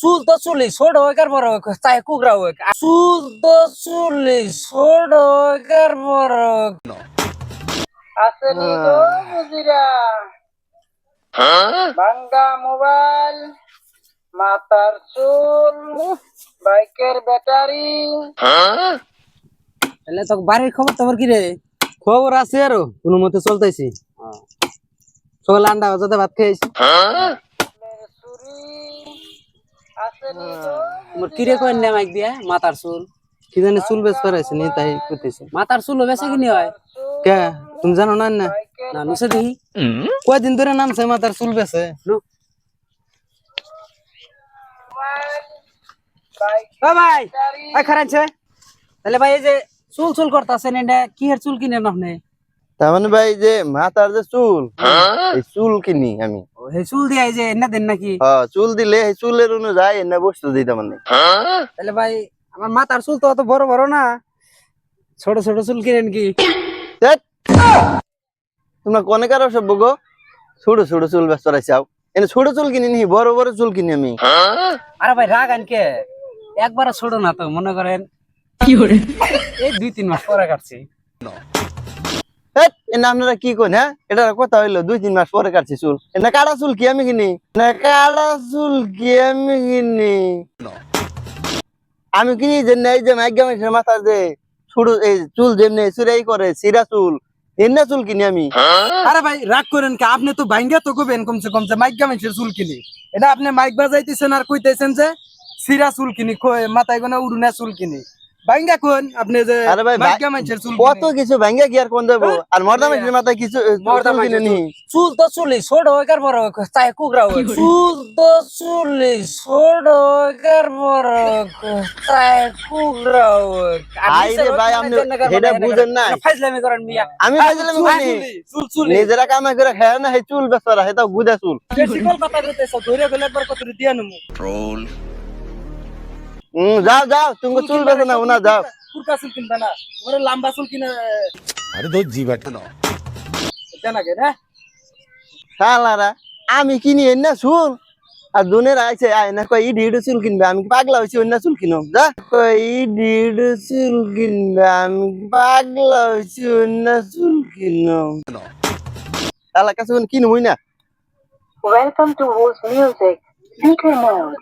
চুল তো চুলি ছোট হোক আর বড় হোক চাই কুকরা হোক চুল তো চুলি ছোট হোক আর বড় হোক আসেনি গো বুঝিরা ভাঙ্গা মোবাইল মাথার চুল বাইকের ব্যাটারি তাহলে তো বাড়ির খবর তোমার কি রে? খবর আছে আরো কোনো মতে চলতেছি। সকালে আন্ডা ভাজাতে ভাত খেয়েছি। মোর কিরে কই না মাইক দিয়া মাথার চুল কি জানি চুল বেশ করাইছে নি তাই করতেছে। মাথার চুল বেচা কিনি হয় কে তুমি জানো না? না না নুসে দেখি কয়দিন ধরে নামছে মাথার চুল বেছে। ও ভাই ওই খারাইছে তাহলে ভাই এই যে চুল চুল করতেছেন এটা কি এর চুল কিনেন আপনি? তার মানে ভাই যে মাথার যে চুল এই চুল কিনি আমি। এই চুল দিয়ে এই যে এনে দেন নাকি? হ্যাঁ চুল দিলে এই চুলের অনুযায়ী এনে বস্তু দিতে মানে। তাহলে ভাই আমার মাথার চুল তো অত বড় বড় না, ছোট ছোট চুল কিনেন কি? ধ্যাৎ, তোমরা কোনে কারো সব গো ছোট ছোট চুল ব্যস্ত রাইছাও। এনে ছোট চুল কিনি নি বড় বড় চুল কিনি আমি। আরে ভাই রাগ আনকে একবার ছোট না তো মনে করেন এই 2-3 মাস পরে কাটছি। ধ্যাৎ, এনে আপনারা কি কোন? হ্যাঁ এটা কথা হইলো 2-3 মাস পরে কাটছি চুল। এনে কাটা চুল কি আমি কিনি? না কাটা চুল কি আমি কিনি? আমি কিনি যে এই যে মাইগ্যা মানুষের মাথার যে ছোট এই চুল যেমনি চুরাই করে সিরা চুল এমনি চুল কিনি আমি। আরে ভাই রাগ করেন কে? আপনি তো ভাঙ্গা তো কবেন কমসে কম যে মাইক গামেন্টের চুল কিনি। এটা আপনি মাইক বাজাইতেছেন আর কইতেছেন যে সিরা চুল কিনি, মাথায় গোনা উড়ুনা চুল কিনি। ভাঙ্গা কোন আপনি যে আরে ভাই মাইক গামেন্টের চুল কত কিছু ভাঙ্গা কি আর কোন দেবো আর মর্দা মানুষের মাথায় কিছু চুল কিনে নি। চুল তো চুলি ছোট হোক আর বড় হোক চাই কুকরা হোক চুল তো চুলি ছোট হোক আর বড় হোক চাই কুকরা হোক। আই রে ভাই আপনি এটা বুঝেন না। ফাইজলামি করেন মিয়া। আমি ফাইজলামি করি চুল চুলি নিজেরা কামাই করে খায় না এই চুল বেচারা এটা গুদা চুল। বেশি কলকাতা কইতেছ ধরে গেলে একবার কত দিয়া নমু যাও যাও তুমি চুল বেচো না ওনা যাও। কুরকা চুল কিনবা না ওরে লম্বা চুল কিনে अरे दो जी बैठा ना দেন আগে না শালারা আমি কিনি না চুল আর দুনের আইছে আয় না কই ইডি ইডি চুল কিনবে আমি কি পাগলা হইছি অন্য চুল কিনো যা কই ইডি ইডি চুল কিনবে আমি কি পাগলা হইছি অন্য চুল কিনো শালা কাছে কোন কিনবই না। Welcome to Voice Music. Speaker mode.